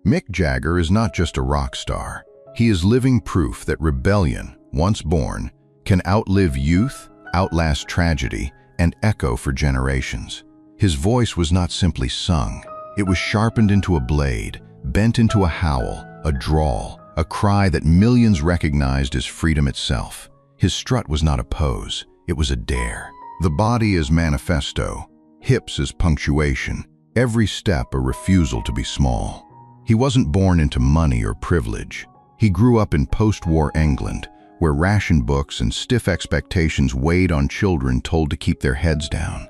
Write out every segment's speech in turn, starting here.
Mick Jagger is not just a rock star. He is living proof that rebellion, once born, can outlive youth, outlast tragedy, and echo for generations. His voice was not simply sung. It was sharpened into a blade, bent into a howl, a drawl, a cry that millions recognized as freedom itself. His strut was not a pose, it was a dare. The body as manifesto, hips as punctuation, every step a refusal to be small. He wasn't born into money or privilege. He grew up in post-war England, where ration books and stiff expectations weighed on children told to keep their heads down.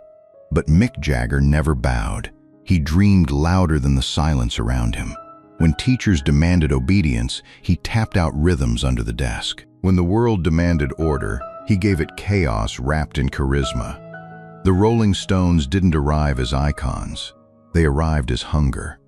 But Mick Jagger never bowed. He dreamed louder than the silence around him. When teachers demanded obedience, he tapped out rhythms under the desk. When the world demanded order, he gave it chaos wrapped in charisma. The Rolling Stones didn't arrive as icons. They arrived as hunger.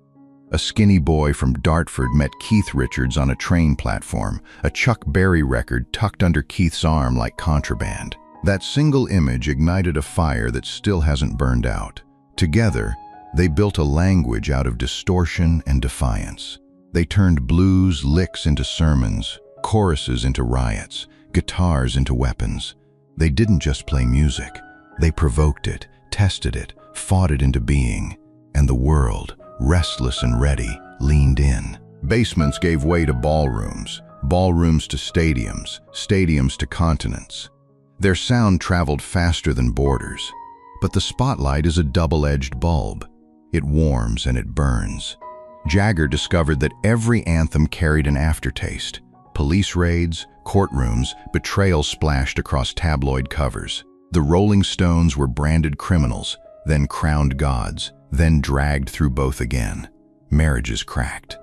A skinny boy from Dartford met Keith Richards on a train platform, a Chuck Berry record tucked under Keith's arm like contraband. That single image ignited a fire that still hasn't burned out. Together, they built a language out of distortion and defiance. They turned blues licks into sermons, choruses into riots, guitars into weapons. They didn't just play music. They provoked it, tested it, fought it into being. And the world, restless and ready, leaned in. Basements gave way to ballrooms, ballrooms to stadiums, stadiums to continents. Their sound traveled faster than borders. But the spotlight is a double-edged bulb. It warms and it burns. Jagger discovered that every anthem carried an aftertaste. Police raids, courtrooms, betrayal splashed across tabloid covers. The Rolling Stones were branded criminals, then crowned gods, then dragged through both again. Marriages cracked.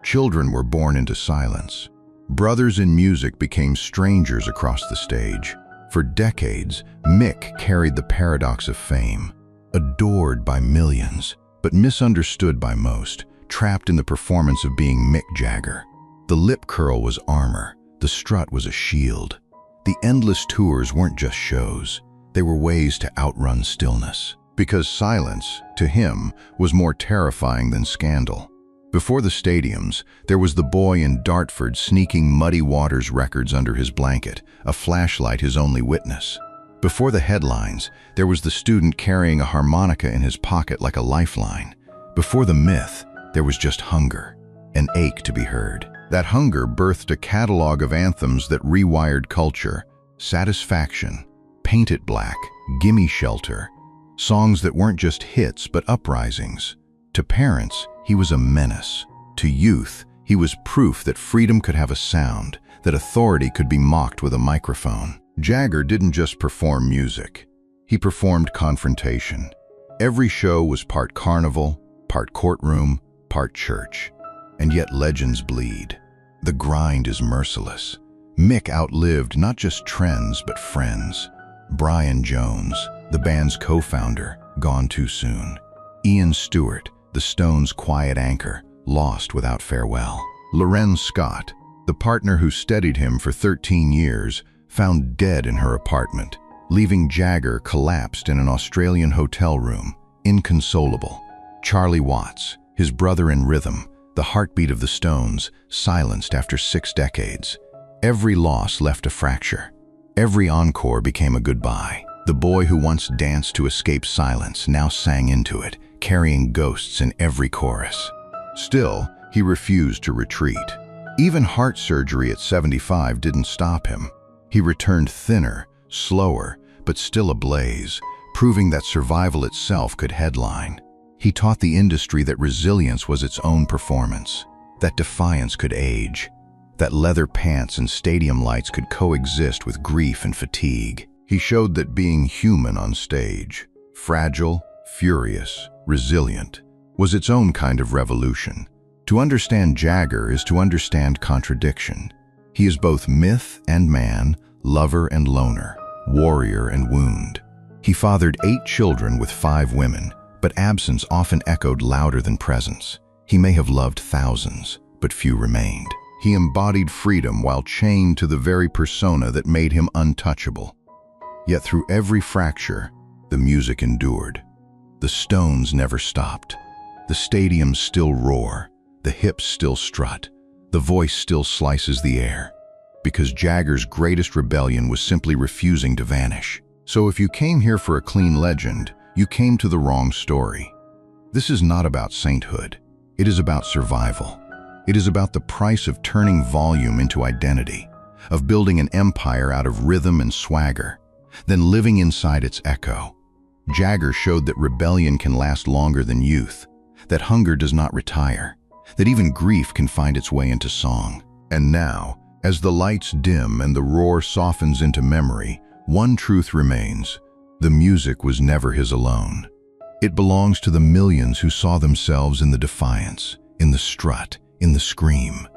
Children were born into silence. Brothers in music became strangers across the stage. For decades, Mick carried the paradox of fame. Adored by millions, but misunderstood by most, trapped in the performance of being Mick Jagger. The lip curl was armor, the strut was a shield. The endless tours weren't just shows, they were ways to outrun stillness. Because silence, to him, was more terrifying than scandal. Before the stadiums, there was the boy in Dartford sneaking Muddy Waters records under his blanket, a flashlight his only witness. Before the headlines, there was the student carrying a harmonica in his pocket like a lifeline. Before the myth, there was just hunger, an ache to be heard. That hunger birthed a catalog of anthems that rewired culture. Satisfaction, Paint It Black, Gimme Shelter. Songs that weren't just hits but uprisings. To parents, he was a menace. To youth, he was proof that freedom could have a sound, that authority could be mocked with a microphone. Jagger didn't just perform music. He performed confrontation. Every show was part carnival, part courtroom, part church. And yet legends bleed. The grind is merciless. Mick outlived not just trends but friends. Brian Jones, the band's co-founder, gone too soon. Ian Stewart, the Stones' quiet anchor, lost without farewell. Lorenz Scott, the partner who steadied him for 13 years, found dead in her apartment, leaving Jagger collapsed in an Australian hotel room, inconsolable. Charlie Watts, his brother in rhythm, the heartbeat of the Stones, silenced after 6 decades. Every loss left a fracture. Every encore became a goodbye. The boy who once danced to escape silence now sang into it, carrying ghosts in every chorus. Still, he refused to retreat. Even heart surgery at 75 didn't stop him. He returned thinner, slower, but still ablaze, proving that survival itself could headline. He taught the industry that resilience was its own performance, that defiance could age, that leather pants and stadium lights could coexist with grief and fatigue. He showed that being human on stage, fragile, furious, resilient, was its own kind of revolution. To understand Jagger is to understand contradiction. He is both myth and man, lover and loner, warrior and wound. He fathered 8 children with 5 women, but absence often echoed louder than presence. He may have loved thousands, but few remained. He embodied freedom while chained to the very persona that made him untouchable. Yet through every fracture, the music endured. The Stones never stopped. The stadiums still roar, the hips still strut, the voice still slices the air, because Jagger's greatest rebellion was simply refusing to vanish. So if you came here for a clean legend, you came to the wrong story. This is not about sainthood. It is about survival. It is about the price of turning volume into identity, of building an empire out of rhythm and swagger, then living inside its echo. Jagger showed that rebellion can last longer than youth, that hunger does not retire, that even grief can find its way into song. And now, as the lights dim and the roar softens into memory, one truth remains: the music was never his alone. It belongs to the millions who saw themselves in the defiance, in the strut, in the scream.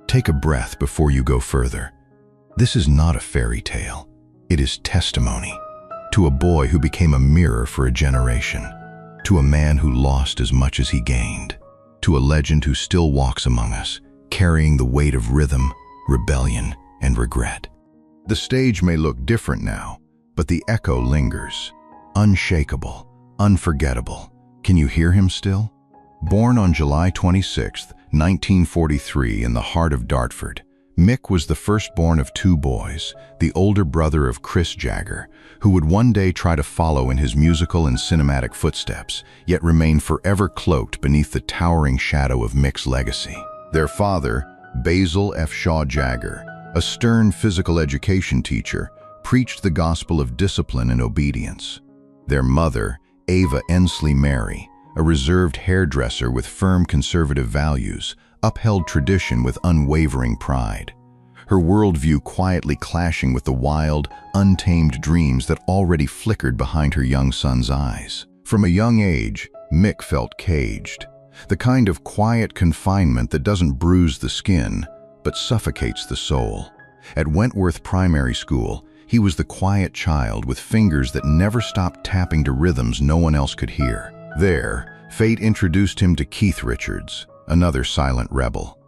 Take a breath before you go further. This is not a fairy tale. It is testimony to a boy who became a mirror for a generation, to a man who lost as much as he gained, to a legend who still walks among us, carrying the weight of rhythm, rebellion, and regret. The stage may look different now, but the echo lingers, unshakable, unforgettable. Can you hear him still? Born on July 26, 1943 in the heart of Dartford, Mick was the firstborn of two boys, the older brother of Chris Jagger, who would one day try to follow in his musical and cinematic footsteps, yet remain forever cloaked beneath the towering shadow of Mick's legacy. Their father, Basil F. Shaw Jagger, a stern physical education teacher, preached the gospel of discipline and obedience. Their mother, Ava Ensley Mary, a reserved hairdresser with firm conservative values, upheld tradition with unwavering pride, her worldview quietly clashing with the wild, untamed dreams that already flickered behind her young son's eyes. From a young age, Mick felt caged, the kind of quiet confinement that doesn't bruise the skin, but suffocates the soul. At Wentworth Primary School, he was the quiet child with fingers that never stopped tapping to rhythms no one else could hear. There, fate introduced him to Keith Richards, another silent rebel.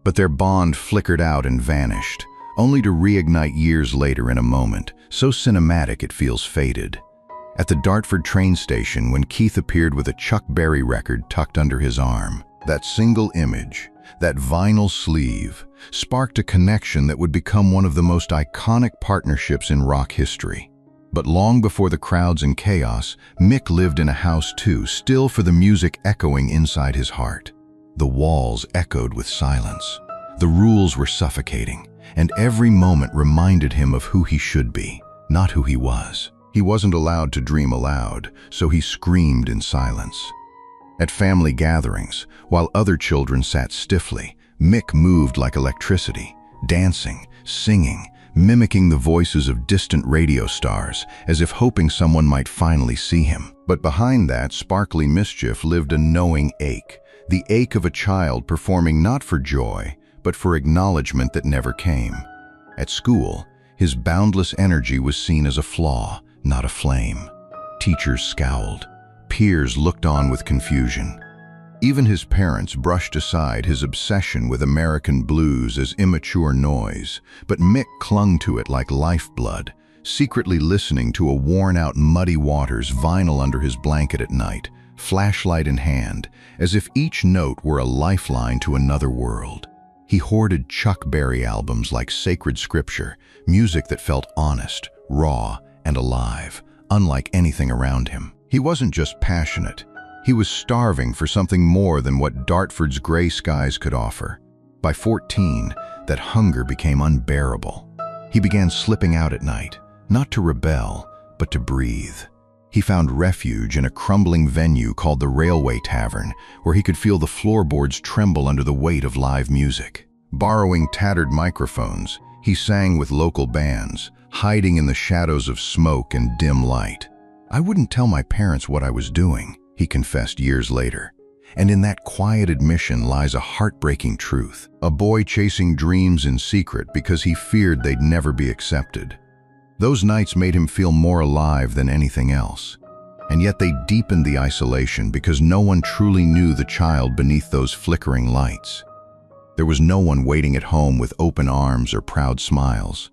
But their bond flickered out and vanished, only to reignite years later in a moment, so cinematic it feels faded. At the Dartford train station, when Keith appeared with a Chuck Berry record tucked under his arm, that single image, that vinyl sleeve, sparked a connection that would become one of the most iconic partnerships in rock history. But long before the crowds and chaos, Mick lived in a house too, still for the music echoing inside his heart. The walls echoed with silence. The rules were suffocating, and every moment reminded him of who he should be, not who he was. He wasn't allowed to dream aloud, so he screamed in silence. At family gatherings, while other children sat stiffly, Mick moved like electricity, dancing, singing, mimicking the voices of distant radio stars, as if hoping someone might finally see him. But behind that sparkly mischief lived a knowing ache, the ache of a child performing not for joy, but for acknowledgement that never came. At school, his boundless energy was seen as a flaw, not a flame. Teachers scowled. Peers looked on with confusion. Even his parents brushed aside his obsession with American blues as immature noise, but Mick clung to it like lifeblood, secretly listening to a worn-out Muddy Waters vinyl under his blanket at night, flashlight in hand, as if each note were a lifeline to another world. He hoarded Chuck Berry albums like sacred scripture, music that felt honest, raw, and alive, unlike anything around him. He wasn't just passionate. He was starving for something more than what Dartford's gray skies could offer. By 14, that hunger became unbearable. He began slipping out at night, not to rebel, but to breathe. He found refuge in a crumbling venue called the Railway Tavern, where he could feel the floorboards tremble under the weight of live music. Borrowing tattered microphones, he sang with local bands, hiding in the shadows of smoke and dim light. "I wouldn't tell my parents what I was doing," he confessed years later. And in that quiet admission lies a heartbreaking truth. A boy chasing dreams in secret because he feared they'd never be accepted. Those nights made him feel more alive than anything else. And yet they deepened the isolation because no one truly knew the child beneath those flickering lights. There was no one waiting at home with open arms or proud smiles.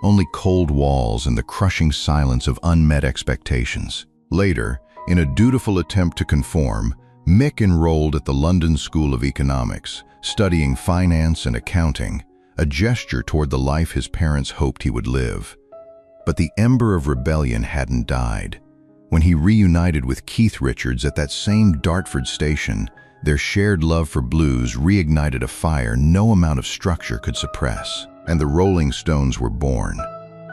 Only cold walls and the crushing silence of unmet expectations. Later, in a dutiful attempt to conform, Mick enrolled at the London School of Economics, studying finance and accounting, a gesture toward the life his parents hoped he would live. But the ember of rebellion hadn't died. When he reunited with Keith Richards at that same Dartford station, their shared love for blues reignited a fire no amount of structure could suppress, and the Rolling Stones were born.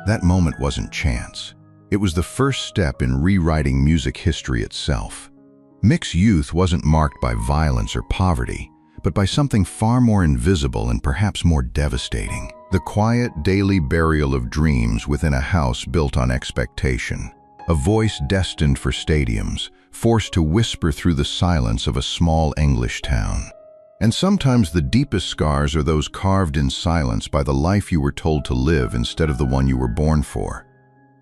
That moment wasn't chance. It was the first step in rewriting music history itself. Mick's youth wasn't marked by violence or poverty, but by something far more invisible and perhaps more devastating. The quiet daily burial of dreams within a house built on expectation. A voice destined for stadiums, forced to whisper through the silence of a small English town. And sometimes the deepest scars are those carved in silence by the life you were told to live instead of the one you were born for.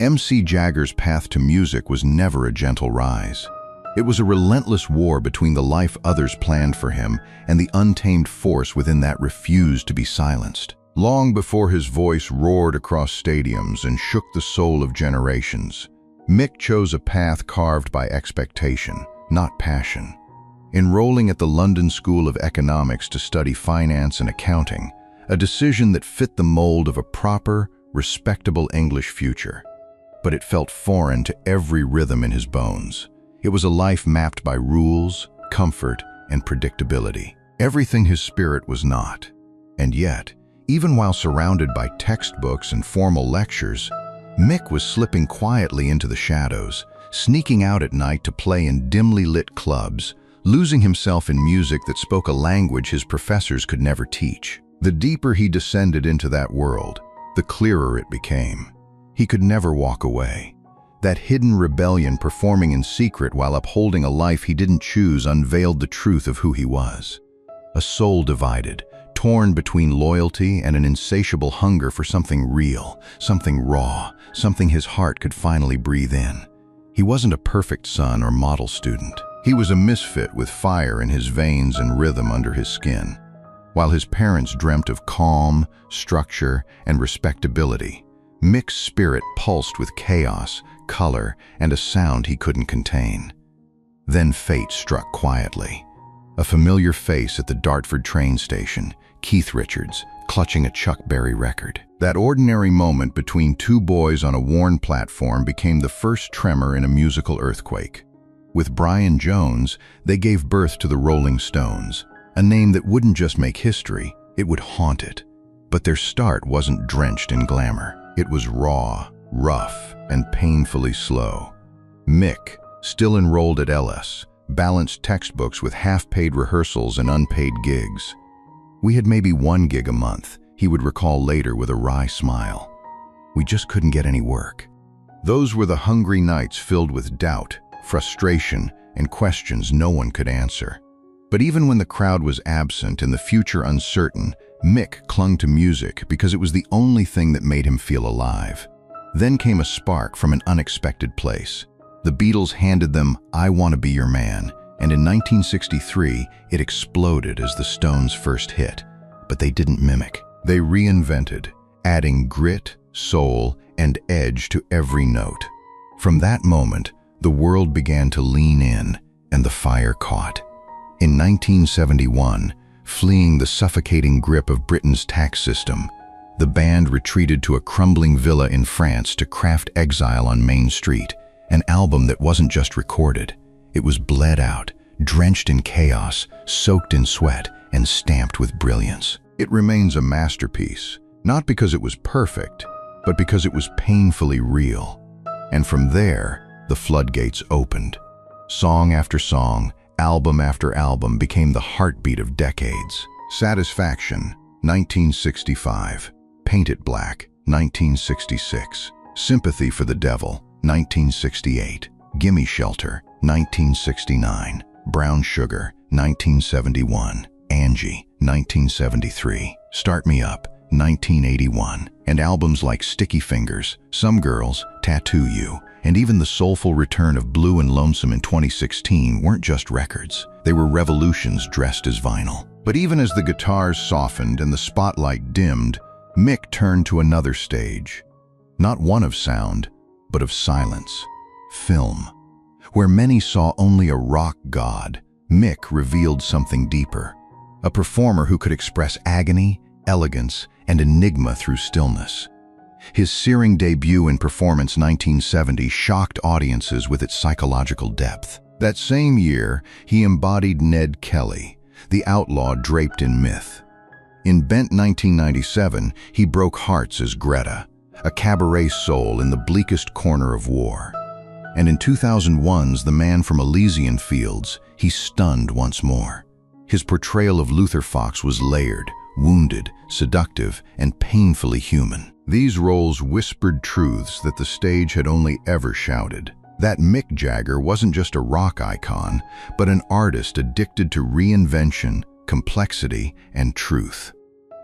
MC Jagger's path to music was never a gentle rise. It was a relentless war between the life others planned for him and the untamed force within that refused to be silenced. Long before his voice roared across stadiums and shook the soul of generations, Mick chose a path carved by expectation, not passion. Enrolling at the London School of Economics to study finance and accounting, a decision that fit the mold of a proper, respectable English future. But it felt foreign to every rhythm in his bones. It was a life mapped by rules, comfort, and predictability. Everything his spirit was not. And yet, even while surrounded by textbooks and formal lectures, Mick was slipping quietly into the shadows, sneaking out at night to play in dimly lit clubs, losing himself in music that spoke a language his professors could never teach. The deeper he descended into that world, the clearer it became. He could never walk away. That hidden rebellion performing in secret while upholding a life he didn't choose unveiled the truth of who he was. A soul divided, torn between loyalty and an insatiable hunger for something real, something raw, something his heart could finally breathe in. He wasn't a perfect son or model student. He was a misfit with fire in his veins and rhythm under his skin. While his parents dreamt of calm, structure, and respectability, Mick's spirit pulsed with chaos, color, and a sound he couldn't contain. Then fate struck quietly. A familiar face at the Dartford train station, Keith Richards, clutching a Chuck Berry record. That ordinary moment between two boys on a worn platform became the first tremor in a musical earthquake. With Brian Jones, they gave birth to the Rolling Stones, a name that wouldn't just make history, it would haunt it. But their start wasn't drenched in glamour. It was raw, rough, and painfully slow. Mick, still enrolled at LS, balanced textbooks with half-paid rehearsals and unpaid gigs. We had maybe one gig a month, he would recall later with a wry smile. We just couldn't get any work. Those were the hungry nights filled with doubt, frustration, and questions no one could answer. But even when the crowd was absent and the future uncertain, Mick clung to music because it was the only thing that made him feel alive. Then came a spark from an unexpected place. The Beatles handed them "I Want to Be Your Man," and in 1963, it exploded as the Stones' first hit. But they didn't mimic. They reinvented, adding grit, soul, and edge to every note. From that moment, the world began to lean in, and the fire caught. In 1971, fleeing the suffocating grip of Britain's tax system, the band retreated to a crumbling villa in France to craft Exile on Main Street, an album that wasn't just recorded. It was bled out, drenched in chaos, soaked in sweat, and stamped with brilliance. It remains a masterpiece, not because it was perfect, but because it was painfully real. And from there, the floodgates opened. Song after song, album after album became the heartbeat of decades. Satisfaction, 1965. Paint It Black, 1966. Sympathy for the Devil, 1968. Gimme Shelter, 1969. Brown Sugar, 1971. Angie, 1973. Start Me Up, 1981. And albums like Sticky Fingers, Some Girls, Tattoo You, and even the soulful return of Blue and Lonesome in 2016 weren't just records. They were revolutions dressed as vinyl. But even as the guitars softened and the spotlight dimmed, Mick turned to another stage. Not one of sound, but of silence. Film. Where many saw only a rock god, Mick revealed something deeper, a performer who could express agony, elegance, and enigma through stillness. His searing debut in Performance 1970 shocked audiences with its psychological depth. That same year, he embodied Ned Kelly, the outlaw draped in myth. In Bent 1997, he broke hearts as Greta, a cabaret soul in the bleakest corner of war. And in 2001's The Man from Elysian Fields, he stunned once more. His portrayal of Luther Fox was layered, wounded, seductive, and painfully human. These roles whispered truths that the stage had only ever shouted. That Mick Jagger wasn't just a rock icon, but an artist addicted to reinvention, complexity, and truth.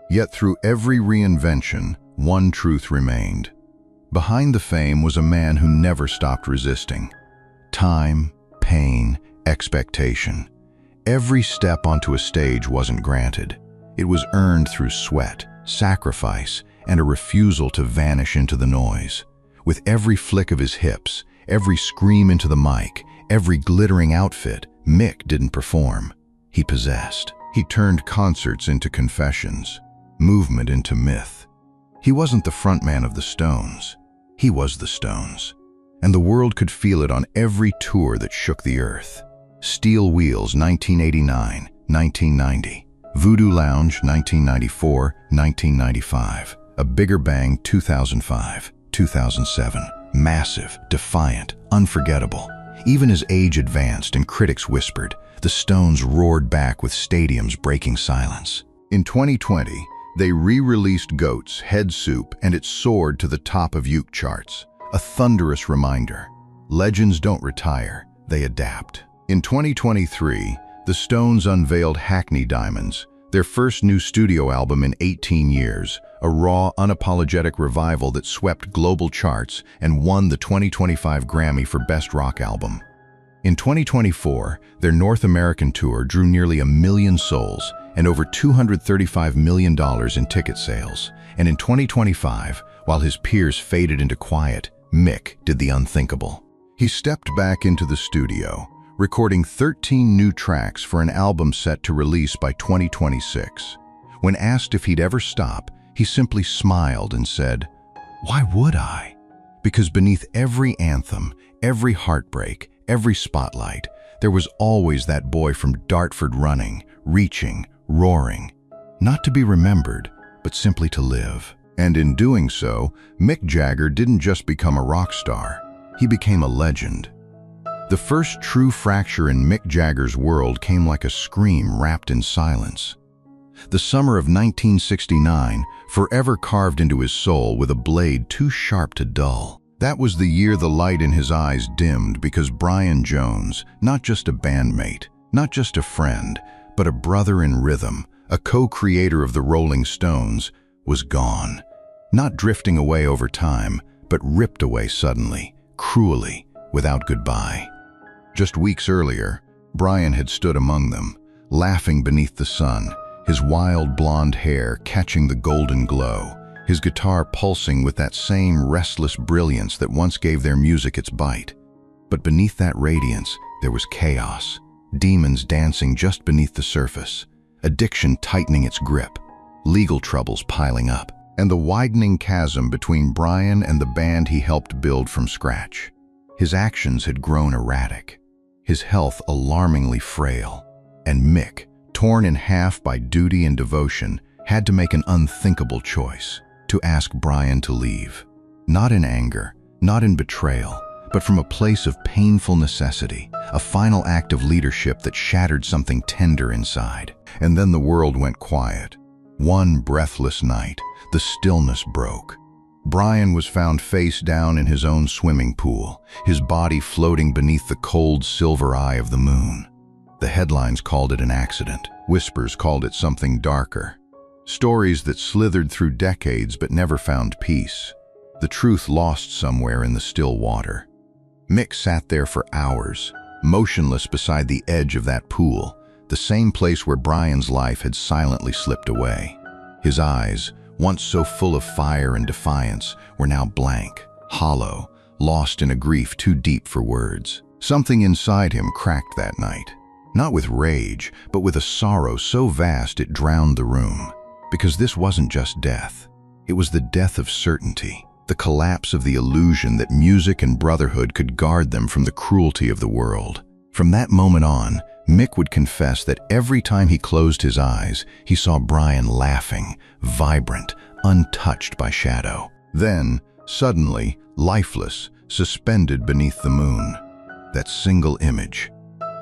Yet through every reinvention, one truth remained. Behind the fame was a man who never stopped resisting. Time, pain, expectation. Every step onto a stage wasn't granted. It was earned through sweat, sacrifice, and a refusal to vanish into the noise. With every flick of his hips, every scream into the mic, every glittering outfit, Mick didn't perform. He possessed. He turned concerts into confessions, movement into myth. He wasn't the frontman of the Stones. He was the Stones. And the world could feel it on every tour that shook the earth. Steel Wheels 1989, 1990. Voodoo Lounge 1994, 1995. A Bigger Bang 2005, 2007. Massive, defiant, unforgettable. Even as age advanced and critics whispered, the Stones roared back with stadiums breaking silence. In 2020, they re-released Goat's Head Soup and it soared to the top of UK charts. A thunderous reminder. Legends don't retire, they adapt. In 2023, the Stones unveiled Hackney Diamonds, their first new studio album in 18 years, a raw, unapologetic revival that swept global charts and won the 2025 Grammy for Best Rock Album. In 2024, their North American tour drew nearly 1 million souls and over $235 million in ticket sales. And in 2025, while his peers faded into quiet, Mick did the unthinkable. He stepped back into the studio, recording 13 new tracks for an album set to release by 2026. When asked if he'd ever stop, he simply smiled and said, "Why would I?" Because beneath every anthem, every heartbreak, every spotlight, there was always that boy from Dartford running, reaching, roaring, not to be remembered, but simply to live. And in doing so, Mick Jagger didn't just become a rock star, he became a legend. The first true fracture in Mick Jagger's world came like a scream wrapped in silence. The summer of 1969, forever carved into his soul with a blade too sharp to dull. That was the year the light in his eyes dimmed because Brian Jones, not just a bandmate, not just a friend, but a brother in rhythm, a co-creator of the Rolling Stones, was gone. Not drifting away over time, but ripped away suddenly, cruelly, without goodbye. Just weeks earlier, Brian had stood among them, laughing beneath the sun, his wild blonde hair catching the golden glow, his guitar pulsing with that same restless brilliance that once gave their music its bite. But beneath that radiance, there was chaos, demons dancing just beneath the surface, addiction tightening its grip, legal troubles piling up, and the widening chasm between Brian and the band he helped build from scratch. His actions had grown erratic, his health alarmingly frail, and Mick, torn in half by duty and devotion, had to make an unthinkable choice, to ask Brian to leave. Not in anger, not in betrayal, but from a place of painful necessity, a final act of leadership that shattered something tender inside. And then the world went quiet. One breathless night, the stillness broke. Brian was found face down in his own swimming pool, his body floating beneath the cold silver eye of the moon. The headlines called it an accident. Whispers called it something darker. Stories that slithered through decades but never found peace. The truth lost somewhere in the still water. Mick sat there for hours, motionless beside the edge of that pool, the same place where Brian's life had silently slipped away. His eyes, once so full of fire and defiance, were now blank, hollow, lost in a grief too deep for words. Something inside him cracked that night. Not with rage, but with a sorrow so vast it drowned the room. Because this wasn't just death. It was the death of certainty, the collapse of the illusion that music and brotherhood could guard them from the cruelty of the world. From that moment on, Mick would confess that every time he closed his eyes, he saw Brian laughing, vibrant, untouched by shadow. Then, suddenly, lifeless, suspended beneath the moon. That single image.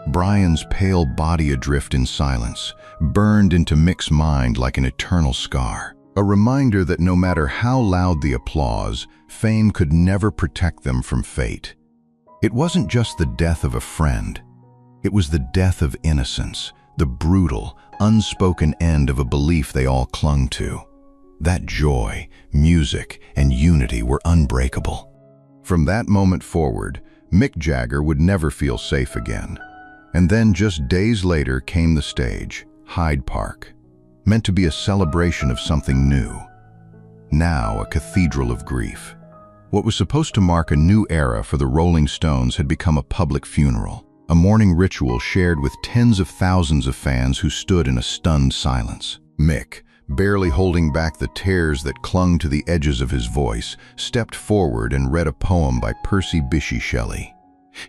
Brian's pale body adrift in silence, burned into Mick's mind like an eternal scar. A reminder that no matter how loud the applause, fame could never protect them from fate. It wasn't just the death of a friend. It was the death of innocence, the brutal, unspoken end of a belief they all clung to. That joy, music, and unity were unbreakable. From that moment forward, Mick Jagger would never feel safe again. And then just days later came the stage, Hyde Park, meant to be a celebration of something new. Now a cathedral of grief. What was supposed to mark a new era for the Rolling Stones had become a public funeral, a mourning ritual shared with tens of thousands of fans who stood in a stunned silence. Mick, barely holding back the tears that clung to the edges of his voice, stepped forward and read a poem by Percy Bysshe Shelley,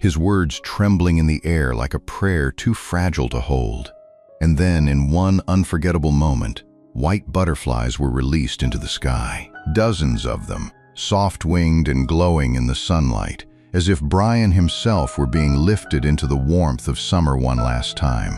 his words trembling in the air like a prayer too fragile to hold. And then, in one unforgettable moment, white butterflies were released into the sky. Dozens of them, soft-winged and glowing in the sunlight, as if Brian himself were being lifted into the warmth of summer one last time.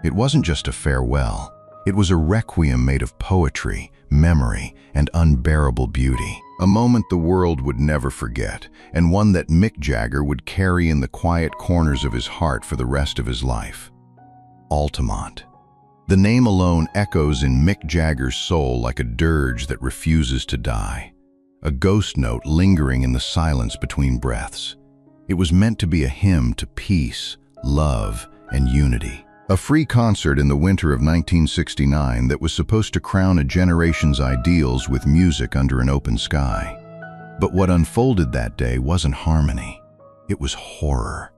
It wasn't just a farewell. It was a requiem made of poetry, memory, and unbearable beauty. A moment the world would never forget, and one that Mick Jagger would carry in the quiet corners of his heart for the rest of his life. Altamont. The name alone echoes in Mick Jagger's soul like a dirge that refuses to die, a ghost note lingering in the silence between breaths. It was meant to be a hymn to peace, love, and unity. A free concert in the winter of 1969 that was supposed to crown a generation's ideals with music under an open sky. But what unfolded that day wasn't harmony. It was horror.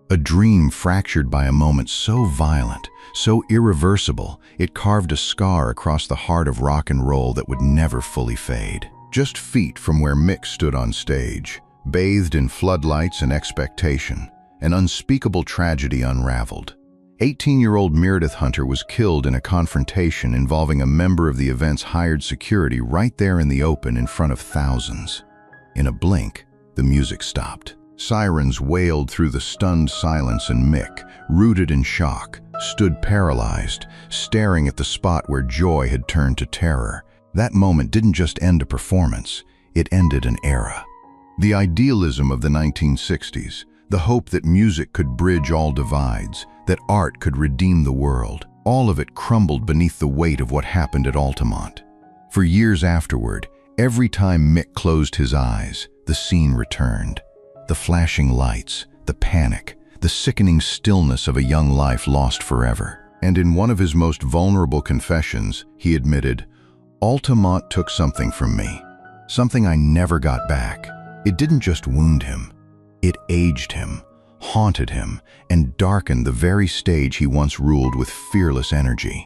A dream fractured by a moment so violent, so irreversible, it carved a scar across the heart of rock and roll that would never fully fade. Just feet from where Mick stood on stage, bathed in floodlights and expectation, an unspeakable tragedy unraveled. 18-year-old Meredith Hunter was killed in a confrontation involving a member of the event's hired security right there in the open in front of thousands. In a blink, the music stopped. Sirens wailed through the stunned silence, and Mick, rooted in shock, stood paralyzed, staring at the spot where joy had turned to terror. That moment didn't just end a performance, it ended an era. The idealism of the 1960s, the hope that music could bridge all divides, that art could redeem the world, all of it crumbled beneath the weight of what happened at Altamont. For years afterward, every time Mick closed his eyes, the scene returned. The flashing lights, the panic, the sickening stillness of a young life lost forever. And in one of his most vulnerable confessions, he admitted, "Altamont took something from me, something I never got back." It didn't just wound him. It aged him, haunted him, and darkened the very stage he once ruled with fearless energy.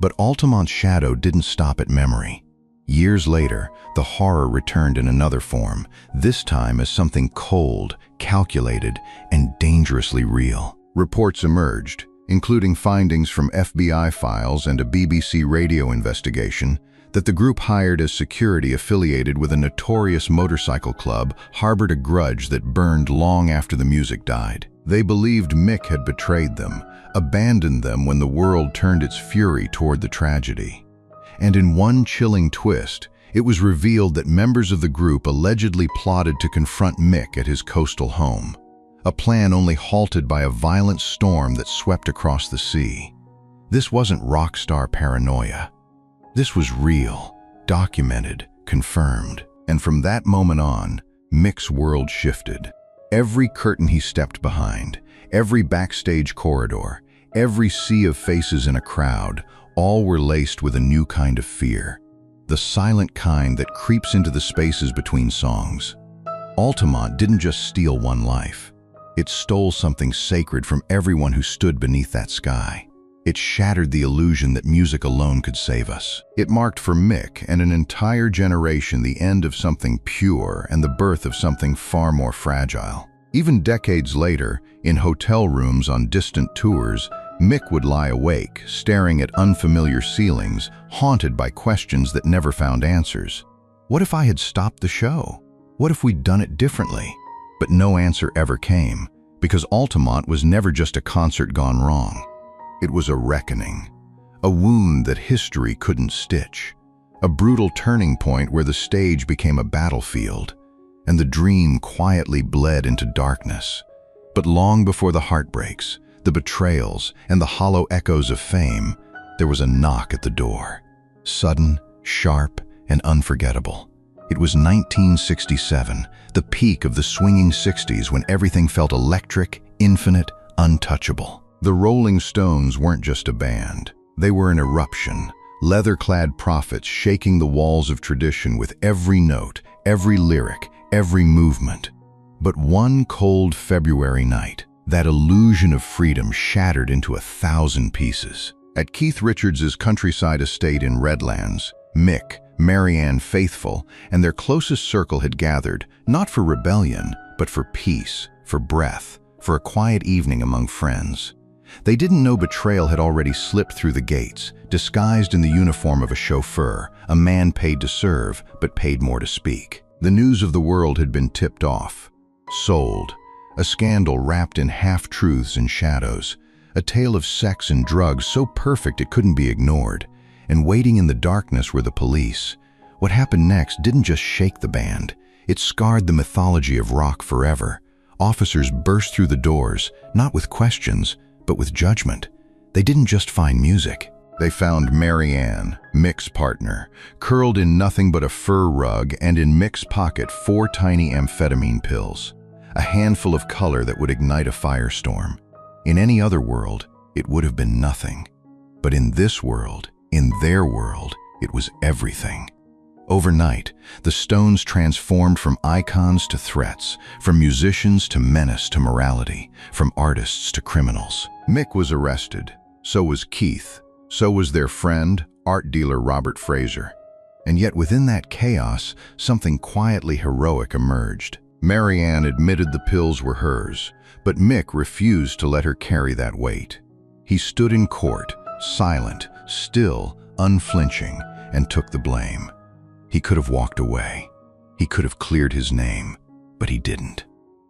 But Altamont's shadow didn't stop at memory. Years later, the horror returned in another form, this time as something cold, calculated, and dangerously real. Reports emerged, including findings from FBI files and a BBC radio investigation, that the group hired as security affiliated with a notorious motorcycle club harbored a grudge that burned long after the music died. They believed Mick had betrayed them, abandoned them when the world turned its fury toward the tragedy. And in one chilling twist, it was revealed that members of the group allegedly plotted to confront Mick at his coastal home, a plan only halted by a violent storm that swept across the sea. This wasn't rock star paranoia. This was real, documented, confirmed. And from that moment on, Mick's world shifted. Every curtain he stepped behind, every backstage corridor, every sea of faces in a crowd, all were laced with a new kind of fear. The silent kind that creeps into the spaces between songs. Altamont didn't just steal one life. It stole something sacred from everyone who stood beneath that sky. It shattered the illusion that music alone could save us. It marked for Mick and an entire generation the end of something pure and the birth of something far more fragile. Even decades later, in hotel rooms on distant tours, Mick would lie awake, staring at unfamiliar ceilings, haunted by questions that never found answers. What if I had stopped the show? What if we'd done it differently? But no answer ever came, because Altamont was never just a concert gone wrong. It was a reckoning, a wound that history couldn't stitch, a brutal turning point where the stage became a battlefield, and the dream quietly bled into darkness. But long before the heartbreaks, the betrayals, and the hollow echoes of fame, there was a knock at the door. Sudden, sharp, and unforgettable. It was 1967, the peak of the swinging 60s when everything felt electric, infinite, untouchable. The Rolling Stones weren't just a band. They were an eruption, leather-clad prophets shaking the walls of tradition with every note, every lyric, every movement. But one cold February night, that illusion of freedom shattered into 1,000 pieces. At Keith Richards' countryside estate in Redlands, Mick, Marianne Faithfull, and their closest circle had gathered, not for rebellion, but for peace, for breath, for a quiet evening among friends. They didn't know betrayal had already slipped through the gates, disguised in the uniform of a chauffeur, a man paid to serve, but paid more to speak. The news of the world had been tipped off, sold, a scandal wrapped in half-truths and shadows, a tale of sex and drugs so perfect it couldn't be ignored. And waiting in the darkness were the police. What happened next didn't just shake the band. It scarred the mythology of rock forever. Officers burst through the doors, not with questions, but with judgment. They didn't just find music. They found Marianne, Mick's partner, curled in nothing but a fur rug, and in Mick's pocket 4 tiny amphetamine pills, a handful of color that would ignite a firestorm. In any other world, it would have been nothing. But in this world, in their world, it was everything. Overnight, the Stones transformed from icons to threats, from musicians to menace to morality, from artists to criminals. Mick was arrested. So was Keith. So was their friend, art dealer Robert Fraser. And yet within that chaos, something quietly heroic emerged. Marianne admitted the pills were hers, but Mick refused to let her carry that weight. He stood in court, silent, still, unflinching, and took the blame. He could have walked away. He could have cleared his name, but he didn't.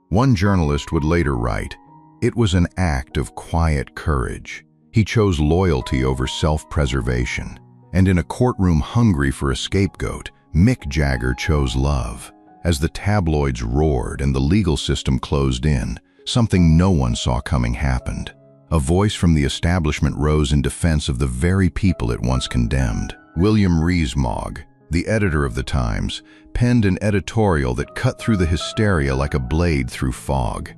One journalist would later write, "It was an act of quiet courage. He chose loyalty over self-preservation. And in a courtroom hungry for a scapegoat, Mick Jagger chose love. As the tabloids roared and the legal system closed in, something no one saw coming happened. A voice from the establishment rose in defense of the very people it once condemned. William Rees-Mogg, the editor of the Times, penned an editorial that cut through the hysteria like a blade through fog.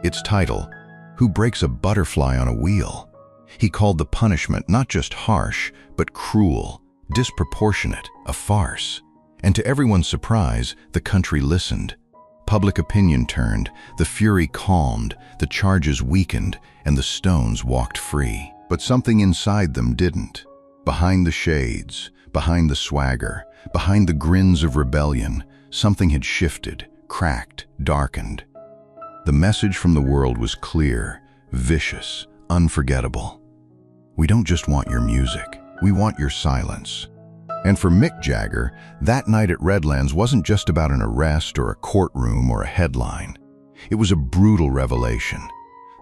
Its title, "Who Breaks a Butterfly on a Wheel?" He called the punishment not just harsh, but cruel, disproportionate, a farce. And to everyone's surprise, the country listened. Public opinion turned, the fury calmed, the charges weakened, and the Stones walked free. But something inside them didn't. Behind the shades, behind the swagger, behind the grins of rebellion, something had shifted, cracked, darkened. The message from the world was clear, vicious, unforgettable. We don't just want your music, we want your silence. And for Mick Jagger, that night at Redlands wasn't just about an arrest or a courtroom or a headline. It was a brutal revelation.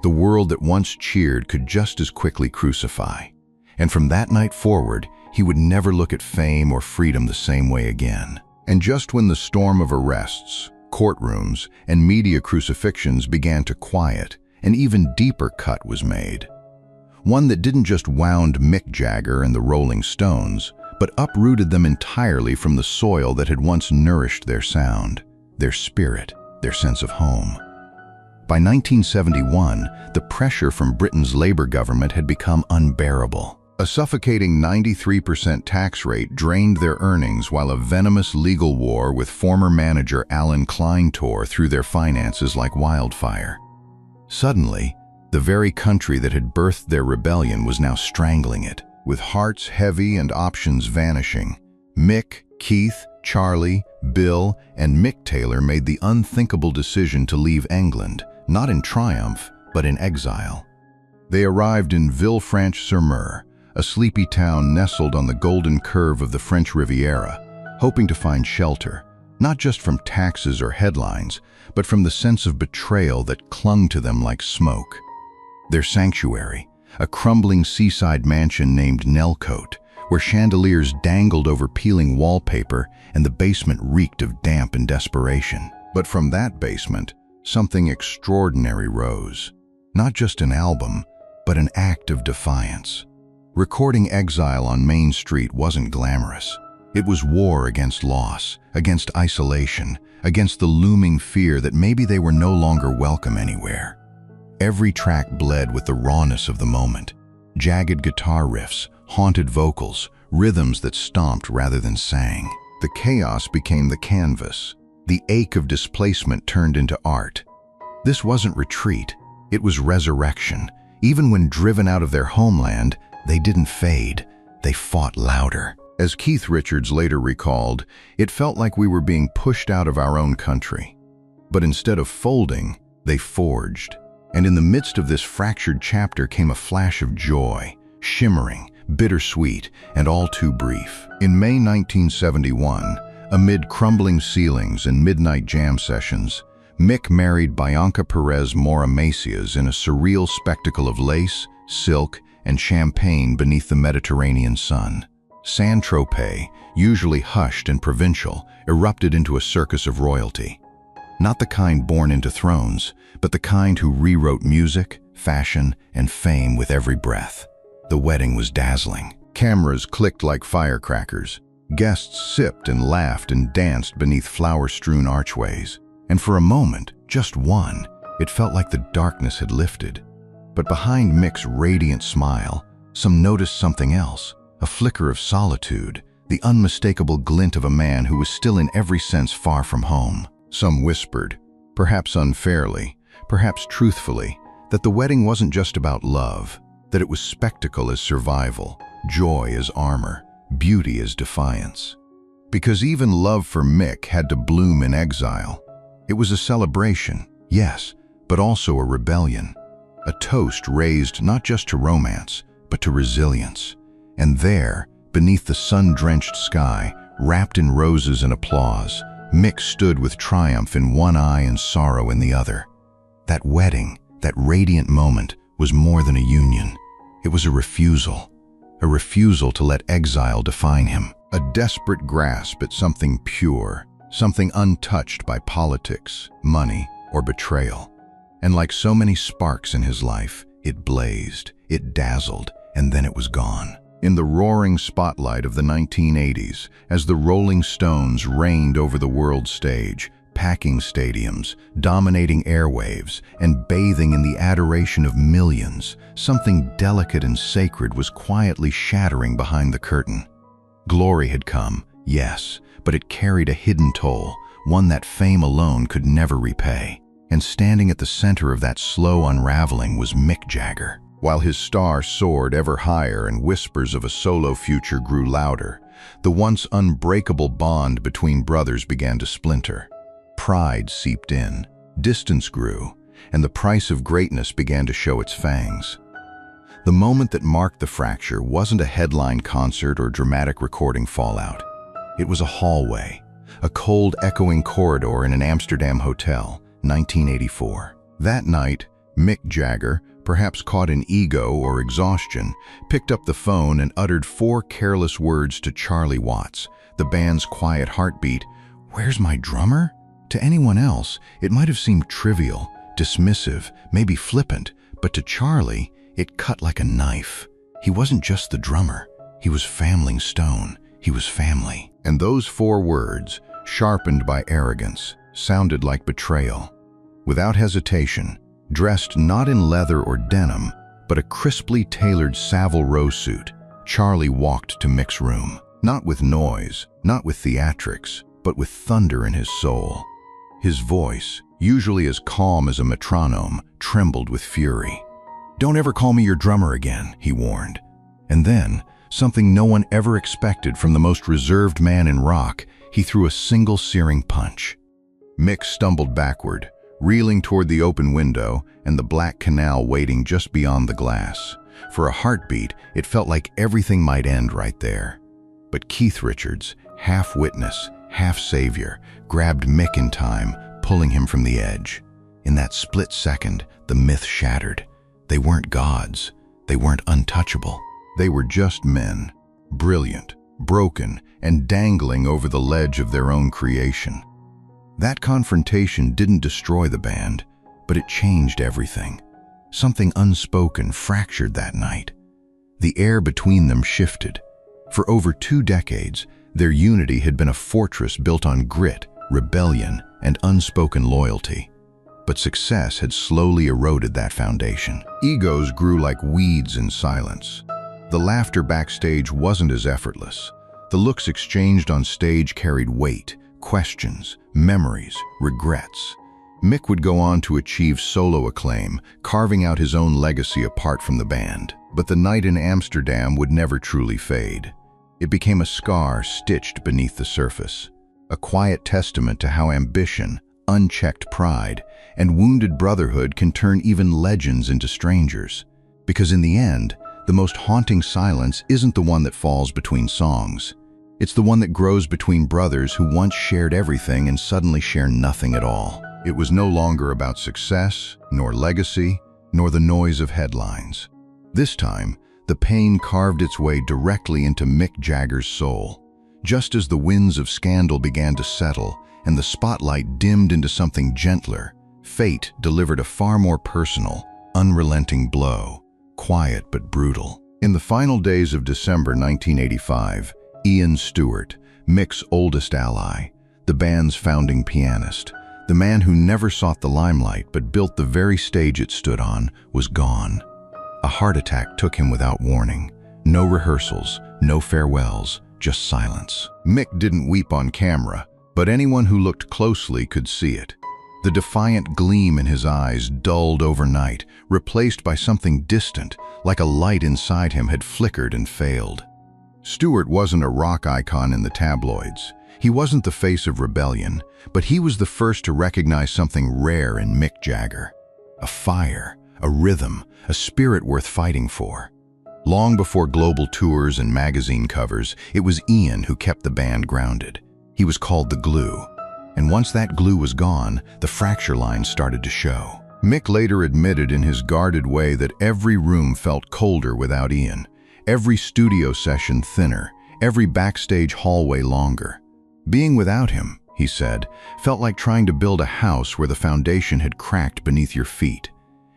The world that once cheered could just as quickly crucify. And from that night forward, he would never look at fame or freedom the same way again. And just when the storm of arrests, courtrooms, and media crucifixions began to quiet, an even deeper cut was made. One that didn't just wound Mick Jagger and the Rolling Stones, but uprooted them entirely from the soil that had once nourished their sound, their spirit, their sense of home. By 1971, the pressure from Britain's Labour government had become unbearable. A suffocating 93% tax rate drained their earnings while a venomous legal war with former manager Alan Klein tore through their finances like wildfire. Suddenly, the very country that had birthed their rebellion was now strangling it. With hearts heavy and options vanishing, Mick, Keith, Charlie, Bill, and Mick Taylor made the unthinkable decision to leave England, not in triumph, but in exile. They arrived in Villefranche-sur-Mer, a sleepy town nestled on the golden curve of the French Riviera, hoping to find shelter, not just from taxes or headlines, but from the sense of betrayal that clung to them like smoke. Their sanctuary, a crumbling seaside mansion named Nelcote, where chandeliers dangled over peeling wallpaper and the basement reeked of damp and desperation. But from that basement, something extraordinary rose. Not just an album, but an act of defiance. Recording Exile on Main Street wasn't glamorous. It was war against loss, against isolation, against the looming fear that maybe they were no longer welcome anywhere. Every track bled with the rawness of the moment. Jagged guitar riffs, haunted vocals, rhythms that stomped rather than sang. The chaos became the canvas. The ache of displacement turned into art. This wasn't retreat, it was resurrection. Even when driven out of their homeland, they didn't fade, they fought louder. As Keith Richards later recalled, it felt like we were being pushed out of our own country. But instead of folding, they forged. And in the midst of this fractured chapter came a flash of joy, shimmering, bittersweet, and all too brief. In May 1971, amid crumbling ceilings and midnight jam sessions, Mick married Bianca Perez Mora Macias in a surreal spectacle of lace, silk, and champagne beneath the Mediterranean sun. Saint-Tropez, usually hushed and provincial, erupted into a circus of royalty. Not the kind born into thrones, but the kind who rewrote music, fashion, and fame with every breath. The wedding was dazzling. Cameras clicked like firecrackers. Guests sipped and laughed and danced beneath flower-strewn archways. And for a moment, just one, it felt like the darkness had lifted. But behind Mick's radiant smile, some noticed something else, a flicker of solitude, the unmistakable glint of a man who was still in every sense far from home. Some whispered, perhaps unfairly, perhaps truthfully, that the wedding wasn't just about love, that it was spectacle as survival, joy as armor, beauty as defiance. Because even love for Mick had to bloom in exile. It was a celebration, yes, but also a rebellion. A toast raised not just to romance, but to resilience. And there, beneath the sun-drenched sky, wrapped in roses and applause, Mick stood with triumph in one eye and sorrow in the other. That wedding, that radiant moment, was more than a union. It was a refusal to let exile define him. A desperate grasp at something pure, something untouched by politics, money, or betrayal. And like so many sparks in his life, it blazed, it dazzled, and then it was gone. In the roaring spotlight of the 1980s, as the Rolling Stones reigned over the world stage, packing stadiums, dominating airwaves, and bathing in the adoration of millions, something delicate and sacred was quietly shattering behind the curtain. Glory had come, yes, but it carried a hidden toll, one that fame alone could never repay. And standing at the center of that slow unraveling was Mick Jagger. While his star soared ever higher and whispers of a solo future grew louder, the once unbreakable bond between brothers began to splinter. Pride seeped in, distance grew, and the price of greatness began to show its fangs. The moment that marked the fracture wasn't a headline concert or dramatic recording fallout. It was a hallway, a cold, echoing corridor in an Amsterdam hotel, 1984. That night, Mick Jagger, perhaps caught in ego or exhaustion, picked up the phone and uttered 4 careless words to Charlie Watts, the band's quiet heartbeat. "Where's my drummer?" To anyone else, it might have seemed trivial, dismissive, maybe flippant, but to Charlie, it cut like a knife. He wasn't just the drummer. He was Famling Stone. He was family. And those 4 words, sharpened by arrogance, sounded like betrayal. Without hesitation, dressed not in leather or denim, but a crisply tailored Savile Row suit, Charlie walked to Mick's room. Not with noise, not with theatrics, but with thunder in his soul. His voice, usually as calm as a metronome, trembled with fury. "Don't ever call me your drummer again," he warned. And then, something no one ever expected from the most reserved man in rock, he threw a single searing punch. Mick stumbled backward, reeling toward the open window and the black canal waiting just beyond the glass. For a heartbeat, it felt like everything might end right there. But Keith Richards, half witness, half savior, grabbed Mick in time, pulling him from the edge. In that split second, the myth shattered. They weren't gods. They weren't untouchable. They were just men, brilliant, broken, and dangling over the ledge of their own creation. That confrontation didn't destroy the band, but it changed everything. Something unspoken fractured that night. The air between them shifted. For over 2 decades, their unity had been a fortress built on grit, rebellion, and unspoken loyalty. But success had slowly eroded that foundation. Egos grew like weeds in silence. The laughter backstage wasn't as effortless. The looks exchanged on stage carried weight, questions, memories, regrets. Mick would go on to achieve solo acclaim, carving out his own legacy apart from the band. But the night in Amsterdam would never truly fade. It became a scar stitched beneath the surface, a quiet testament to how ambition, unchecked pride, and wounded brotherhood can turn even legends into strangers. Because in the end, the most haunting silence isn't the one that falls between songs. It's the one that grows between brothers who once shared everything and suddenly share nothing at all. It was no longer about success, nor legacy, nor the noise of headlines. This time, the pain carved its way directly into Mick Jagger's soul. Just as the winds of scandal began to settle and the spotlight dimmed into something gentler, fate delivered a far more personal, unrelenting blow, quiet but brutal. In the final days of December 1985, Ian Stewart, Mick's oldest ally, the band's founding pianist, the man who never sought the limelight but built the very stage it stood on, was gone. A heart attack took him without warning. No rehearsals, no farewells, just silence. Mick didn't weep on camera, but anyone who looked closely could see it. The defiant gleam in his eyes dulled overnight, replaced by something distant, like a light inside him had flickered and failed. Stewart wasn't a rock icon in the tabloids. He wasn't the face of rebellion, but he was the first to recognize something rare in Mick Jagger. A fire, a rhythm, a spirit worth fighting for. Long before global tours and magazine covers, it was Ian who kept the band grounded. He was called the glue. And once that glue was gone, the fracture lines started to show. Mick later admitted in his guarded way that every room felt colder without Ian, every studio session thinner, every backstage hallway longer. Being without him, he said, felt like trying to build a house where the foundation had cracked beneath your feet.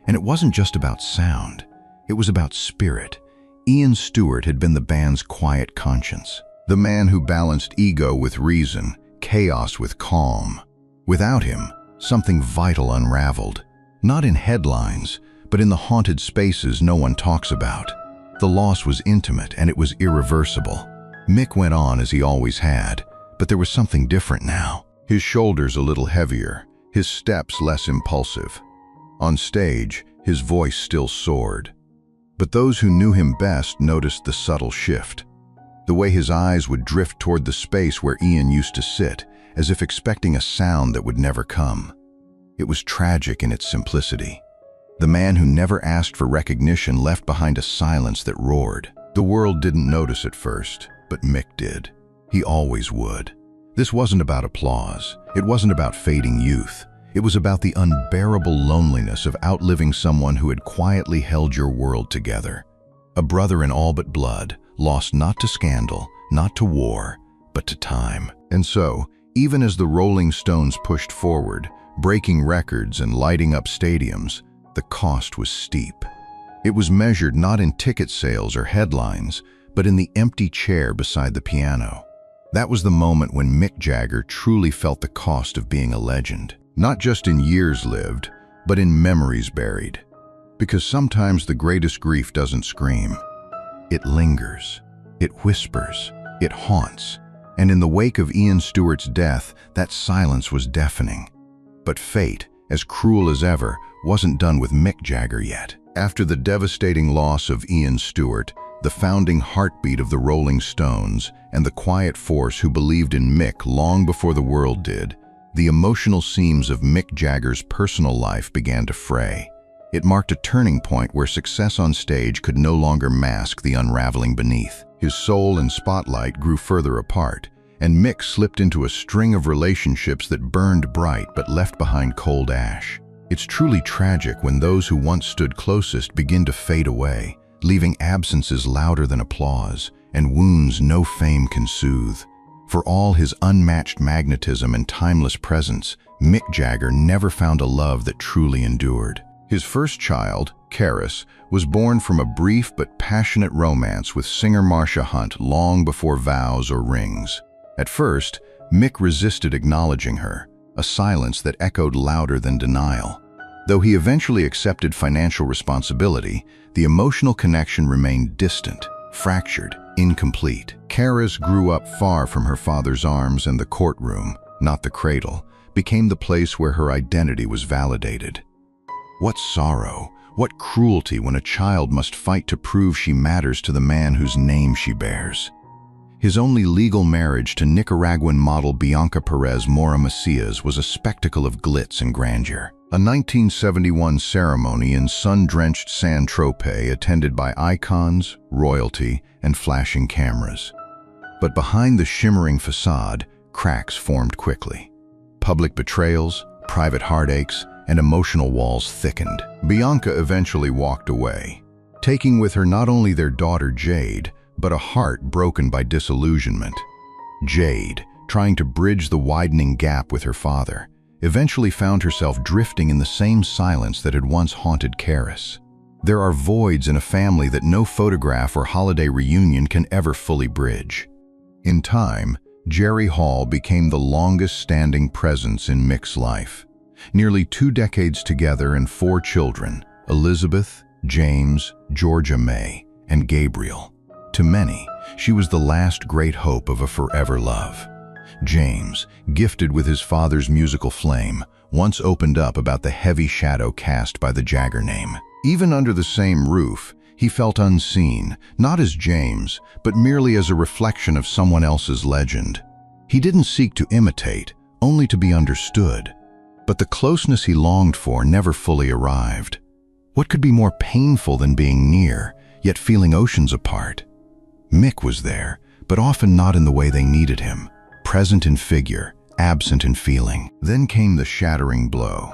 And it wasn't just about sound, it was about spirit. Ian Stewart had been the band's quiet conscience, the man who balanced ego with reason, chaos with calm. Without him, something vital unraveled, not in headlines, but in the haunted spaces no one talks about. The loss was intimate and it was irreversible. Mick went on as he always had, but there was something different now. His shoulders a little heavier, his steps less impulsive. On stage, his voice still soared. But those who knew him best noticed the subtle shift. The way his eyes would drift toward the space where Ian used to sit, as if expecting a sound that would never come. It was tragic in its simplicity. The man who never asked for recognition left behind a silence that roared. The world didn't notice at first, but Mick did. He always would. This wasn't about applause. It wasn't about fading youth. It was about the unbearable loneliness of outliving someone who had quietly held your world together. A brother in all but blood, lost not to scandal, not to war, but to time. And so, even as the Rolling Stones pushed forward, breaking records and lighting up stadiums, the cost was steep. It was measured not in ticket sales or headlines, but in the empty chair beside the piano. That was the moment when Mick Jagger truly felt the cost of being a legend. Not just in years lived, but in memories buried. Because sometimes the greatest grief doesn't scream. It lingers, it whispers, it haunts. And in the wake of Ian Stewart's death, that silence was deafening. But fate, as cruel as ever, wasn't done with Mick Jagger yet. After the devastating loss of Ian Stewart, the founding heartbeat of the Rolling Stones, and the quiet force who believed in Mick long before the world did, the emotional seams of Mick Jagger's personal life began to fray. It marked a turning point where success on stage could no longer mask the unraveling beneath. His soul and spotlight grew further apart, and Mick slipped into a string of relationships that burned bright but left behind cold ash. It's truly tragic when those who once stood closest begin to fade away, leaving absences louder than applause and wounds no fame can soothe. For all his unmatched magnetism and timeless presence, Mick Jagger never found a love that truly endured. His first child, Karis, was born from a brief but passionate romance with singer Marsha Hunt long before vows or rings. At first, Mick resisted acknowledging her, a silence that echoed louder than denial. Though he eventually accepted financial responsibility, the emotional connection remained distant, fractured, incomplete. Karis grew up far from her father's arms, and the courtroom, not the cradle, became the place where her identity was validated. What sorrow, what cruelty when a child must fight to prove she matters to the man whose name she bears. His only legal marriage to Nicaraguan model Bianca Perez Mora Macias was a spectacle of glitz and grandeur. A 1971 ceremony in sun-drenched Saint-Tropez attended by icons, royalty, and flashing cameras. But behind the shimmering facade, cracks formed quickly. Public betrayals, private heartaches, and emotional walls thickened. Bianca eventually walked away, taking with her not only their daughter Jade, but a heart broken by disillusionment. Jade, trying to bridge the widening gap with her father, eventually found herself drifting in the same silence that had once haunted Karis. There are voids in a family that no photograph or holiday reunion can ever fully bridge. In time, Jerry Hall became the longest-standing presence in Mick's life. Nearly 2 decades together and 4 children, Elizabeth, James, Georgia May, and Gabriel. To many, she was the last great hope of a forever love. James, gifted with his father's musical flame, once opened up about the heavy shadow cast by the Jagger name. Even under the same roof, he felt unseen, not as James, but merely as a reflection of someone else's legend. He didn't seek to imitate, only to be understood. But the closeness he longed for never fully arrived. What could be more painful than being near, yet feeling oceans apart? Mick was there, but often not in the way they needed him. Present in figure, absent in feeling. Then came the shattering blow.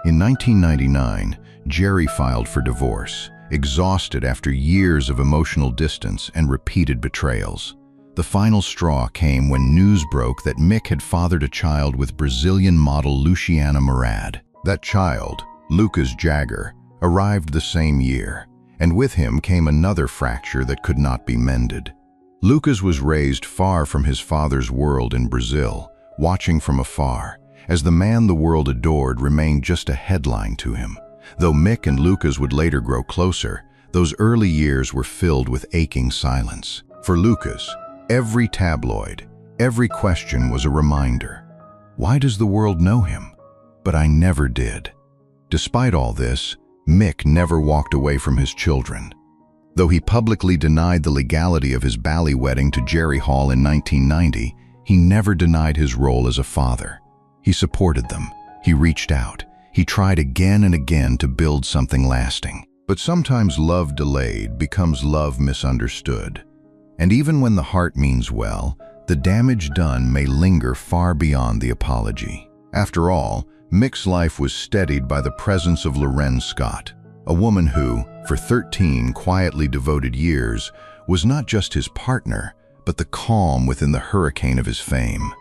In 1999, Jerry filed for divorce, exhausted after years of emotional distance and repeated betrayals. The final straw came when news broke that Mick had fathered a child with Brazilian model Luciana Murad. That child, Lucas Jagger, arrived the same year, and with him came another fracture that could not be mended. Lucas was raised far from his father's world in Brazil, watching from afar, as the man the world adored remained just a headline to him. Though Mick and Lucas would later grow closer, those early years were filled with aching silence. For Lucas, every tabloid, every question was a reminder. Why does the world know him? But I never did. Despite all this, Mick never walked away from his children. Though he publicly denied the legality of his Bali wedding to Jerry Hall in 1990, he never denied his role as a father. He supported them. He reached out. He tried again and again to build something lasting. But sometimes love delayed becomes love misunderstood. And even when the heart means well, the damage done may linger far beyond the apology. After all, Mick's life was steadied by the presence of Loren Scott, a woman who, for 13 quietly devoted years, was not just his partner, but the calm within the hurricane of his fame.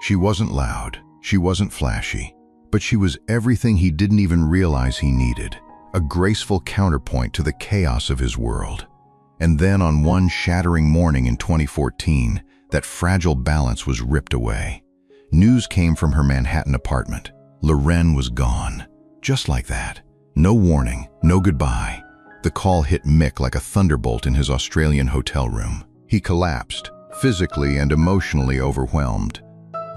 She wasn't loud, she wasn't flashy, but she was everything he didn't even realize he needed, a graceful counterpoint to the chaos of his world. And then on one shattering morning in 2014, that fragile balance was ripped away. News came from her Manhattan apartment. Loren was gone. Just like that. No warning, no goodbye. The call hit Mick like a thunderbolt in his Australian hotel room. He collapsed, physically and emotionally overwhelmed.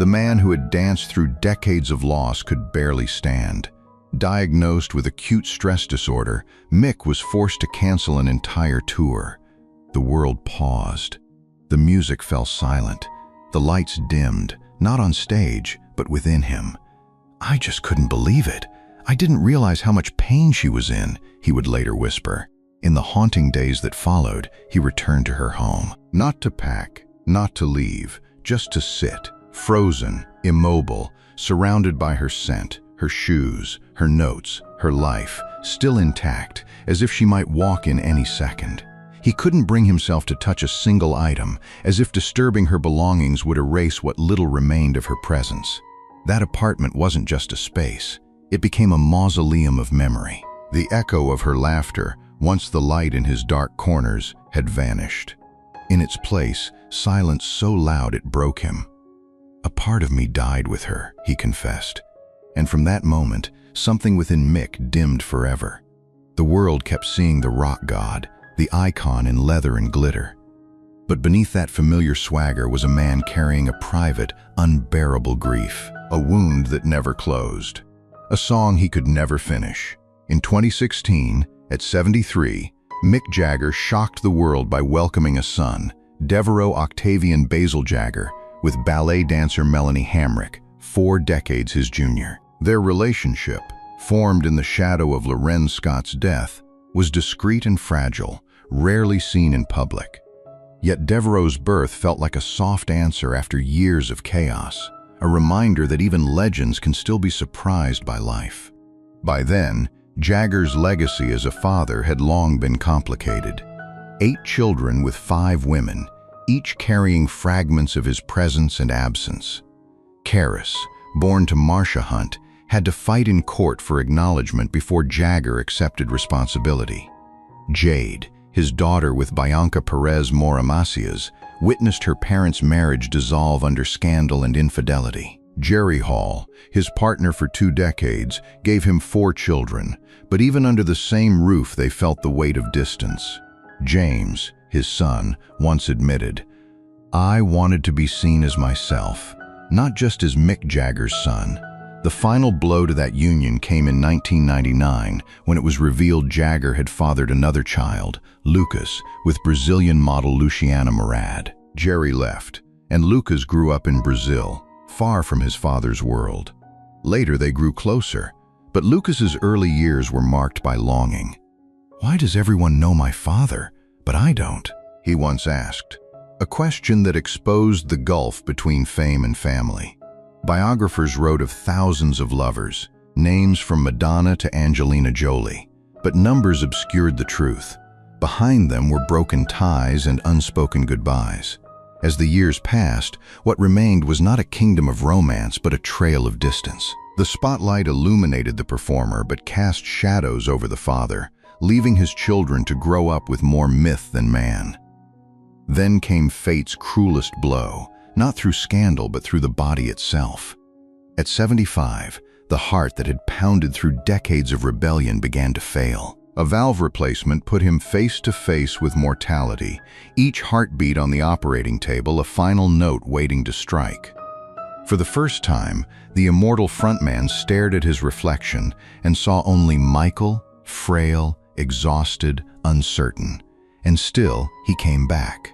The man who had danced through decades of loss could barely stand. Diagnosed with acute stress disorder, Mick was forced to cancel an entire tour. The world paused. The music fell silent. The lights dimmed, not on stage, but within him. "I just couldn't believe it. I didn't realize how much pain she was in," he would later whisper. In the haunting days that followed, he returned to her home. Not to pack, not to leave, just to sit, frozen, immobile, surrounded by her scent, her shoes, her notes, her life, still intact, as if she might walk in any second. He couldn't bring himself to touch a single item, as if disturbing her belongings would erase what little remained of her presence. That apartment wasn't just a space. It became a mausoleum of memory. The echo of her laughter, once the light in his dark corners, had vanished. In its place, silence so loud it broke him. "A part of me died with her," he confessed. And from that moment, something within Mick dimmed forever. The world kept seeing the rock god, the icon in leather and glitter. But beneath that familiar swagger was a man carrying a private, unbearable grief, a wound that never closed, a song he could never finish. In 2016, at 73, Mick Jagger shocked the world by welcoming a son, Devereaux Octavian Basil Jagger, with ballet dancer Melanie Hamrick, 4 decades his junior. Their relationship, formed in the shadow of Loren Scott's death, was discreet and fragile, rarely seen in public. Yet Devereaux's birth felt like a soft answer after years of chaos, a reminder that even legends can still be surprised by life. By then, Jagger's legacy as a father had long been complicated. 8 children with 5 women, each carrying fragments of his presence and absence. Karis, born to Marcia Hunt, had to fight in court for acknowledgement before Jagger accepted responsibility. Jade, his daughter with Bianca Perez Moramasias, witnessed her parents' marriage dissolve under scandal and infidelity. Jerry Hall, his partner for 2 decades, gave him 4 children, but even under the same roof they felt the weight of distance. James, his son, once admitted, "I wanted to be seen as myself, not just as Mick Jagger's son." The final blow to that union came in 1999 when it was revealed Jagger had fathered another child, Lucas, with Brazilian model Luciana Murad. Jerry left, and Lucas grew up in Brazil, far from his father's world. Later they grew closer, but Lucas's early years were marked by longing. "Why does everyone know my father, but I don't?" he once asked, a question that exposed the gulf between fame and family. Biographers wrote of thousands of lovers, names from Madonna to Angelina Jolie, but numbers obscured the truth. Behind them were broken ties and unspoken goodbyes. As the years passed, what remained was not a kingdom of romance, but a trail of distance. The spotlight illuminated the performer, but cast shadows over the father, leaving his children to grow up with more myth than man. Then came fate's cruelest blow, not through scandal, but through the body itself. At 75, the heart that had pounded through decades of rebellion began to fail. A valve replacement put him face to face with mortality, each heartbeat on the operating table a final note waiting to strike. For the first time, the immortal frontman stared at his reflection and saw only Michael, frail, exhausted, uncertain. And still, he came back.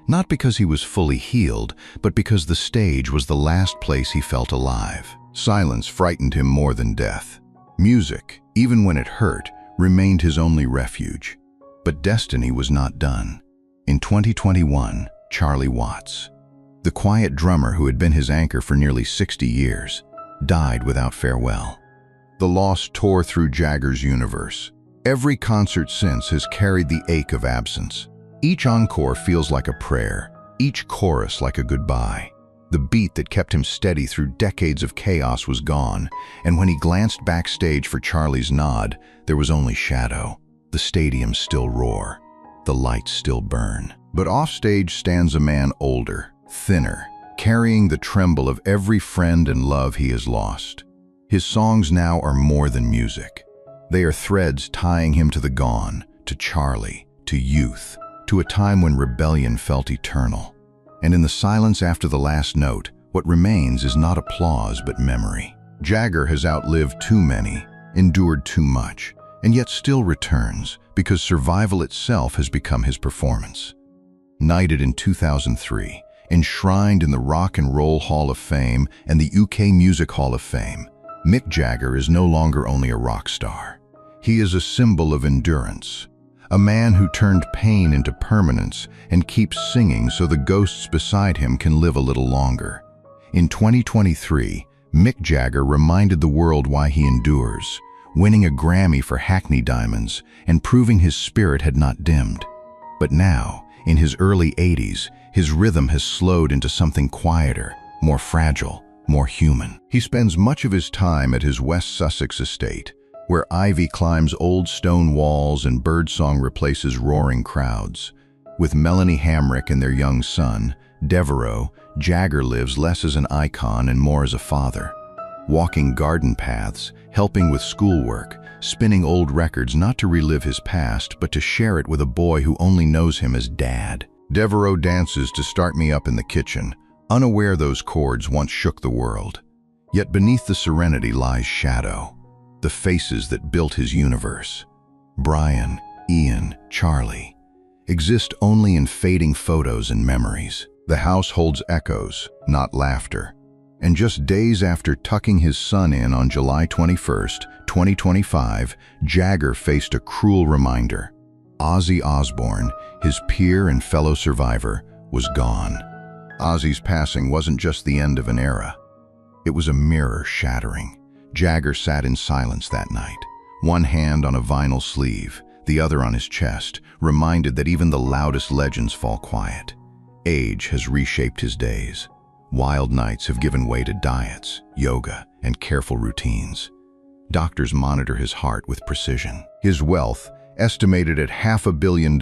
Not because he was fully healed, but because the stage was the last place he felt alive. Silence frightened him more than death. Music, even when it hurt, remained his only refuge. But destiny was not done. In 2021, Charlie Watts, the quiet drummer who had been his anchor for nearly 60 years, died without farewell. The loss tore through Jagger's universe. Every concert since has carried the ache of absence. Each encore feels like a prayer, each chorus like a goodbye. The beat that kept him steady through decades of chaos was gone, and when he glanced backstage for Charlie's nod, there was only shadow. The stadiums still roar, the lights still burn. But offstage stands a man older, thinner, carrying the tremble of every friend and love he has lost. His songs now are more than music. They are threads tying him to the gone, to Charlie, to youth, to a time when rebellion felt eternal. And in the silence after the last note, What remains is not applause but memory. Jagger has outlived too many, endured too much, and yet still returns because survival itself has become his performance. Knighted in 2003, enshrined in the Rock and Roll Hall of Fame and the UK Music Hall of Fame, Mick Jagger is no longer only a rock star. He is a symbol of endurance, a man who turned pain into permanence and keeps singing so the ghosts beside him can live a little longer. In 2023, Mick Jagger reminded the world why he endures, winning a Grammy for Hackney Diamonds and proving his spirit had not dimmed. But now, in his early 80s, his rhythm has slowed into something quieter, more fragile, more human. He spends much of his time at his West Sussex estate, where ivy climbs old stone walls and birdsong replaces roaring crowds. With Melanie Hamrick and their young son, Devereaux, Jagger lives less as an icon and more as a father. Walking garden paths, helping with schoolwork, spinning old records not to relive his past but to share it with a boy who only knows him as Dad. Devereaux dances to Start Me Up in the kitchen, unaware those chords once shook the world. Yet beneath the serenity lies shadow, the faces that built his universe. Brian, Ian, Charlie exist only in fading photos and memories. The house holds echoes, not laughter. And just days after tucking his son in on July 21st, 2025, Jagger faced a cruel reminder. Ozzy Osbourne, his peer and fellow survivor, was gone. Ozzy's passing wasn't just the end of an era. It was a mirror shattering. Jagger sat in silence that night, one hand on a vinyl sleeve, the other on his chest, reminded that even the loudest legends fall quiet. Age has reshaped his days. Wild nights have given way to diets, yoga, and careful routines. Doctors monitor his heart with precision. His wealth, estimated at $500 million,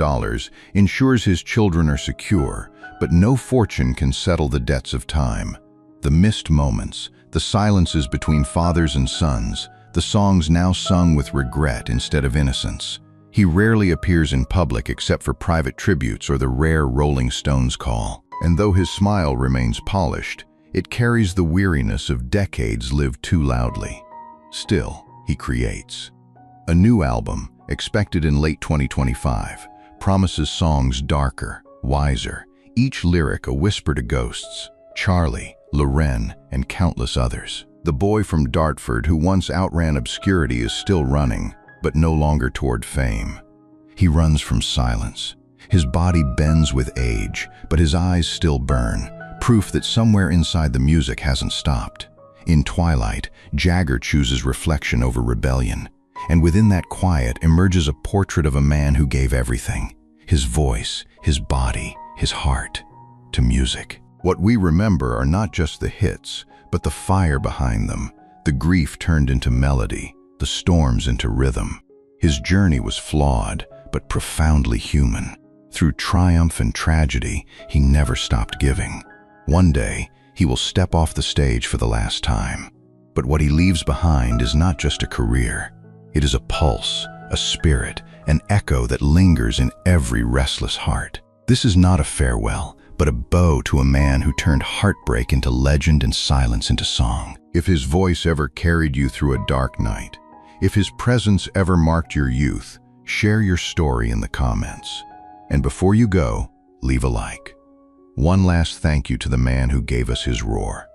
ensures his children are secure, but no fortune can settle the debts of time. The missed moments, the silences between fathers and sons, the songs now sung with regret instead of innocence. He rarely appears in public except for private tributes or the rare Rolling Stones call. And though his smile remains polished, it carries the weariness of decades lived too loudly. Still, he creates. A new album, expected in late 2025, promises songs darker, wiser, each lyric a whisper to ghosts, Charlie, Loren, and countless others. The boy from Dartford who once outran obscurity is still running, but no longer toward fame. He runs from silence. His body bends with age, but his eyes still burn, proof that somewhere inside the music hasn't stopped. In Twilight, Jagger chooses reflection over rebellion, and within that quiet emerges a portrait of a man who gave everything, his voice, his body, his heart, to music. What we remember are not just the hits, but the fire behind them, the grief turned into melody, the storms into rhythm. His journey was flawed, but profoundly human. Through triumph and tragedy, he never stopped giving. One day, he will step off the stage for the last time. But what he leaves behind is not just a career. It is a pulse, a spirit, an echo that lingers in every restless heart. This is not a farewell, but a bow to a man who turned heartbreak into legend and silence into song. If his voice ever carried you through a dark night, if his presence ever marked your youth, share your story in the comments. And before you go, leave a like. One last thank you to the man who gave us his roar.